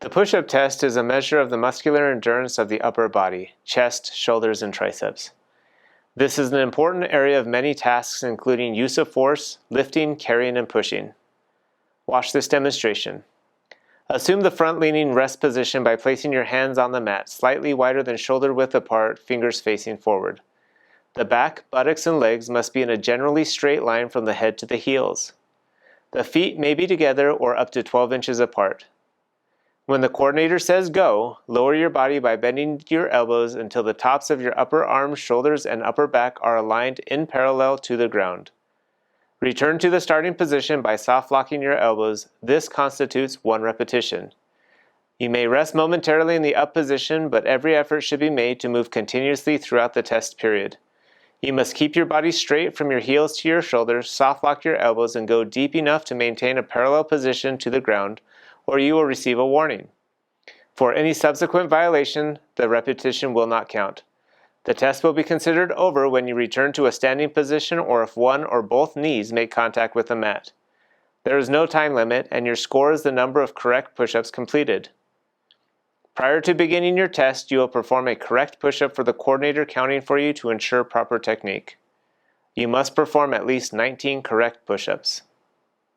The push-up test is a measure of the muscular endurance of the upper body, chest, shoulders, and triceps. This is an important area of many tasks including use of force, lifting, carrying, and pushing. Watch this demonstration. Assume the front-leaning rest position by placing your hands on the mat, slightly wider than shoulder width apart, fingers facing forward. The back, buttocks, and legs must be in a generally straight line from the head to the heels. The feet may be together or up to 12 inches apart. When the coordinator says go, lower your body by bending your elbows until the tops of your upper arms, shoulders, and upper back are aligned in parallel to the ground. Return to the starting position by soft locking your elbows. This constitutes 1 repetition. You may rest momentarily in the up position, but every effort should be made to move continuously throughout the test period. You must keep your body straight from your heels to your shoulders, soft lock your elbows, and go deep enough to maintain a parallel position to the ground, or you will receive a warning. For any subsequent violation, the repetition will not count. The test will be considered over when you return to a standing position or if one or both knees make contact with the mat. There is no time limit, and your score is the number of correct push-ups completed. Prior to beginning your test, you will perform a correct push-up for the coordinator counting for you to ensure proper technique. You must perform at least 19 correct push-ups.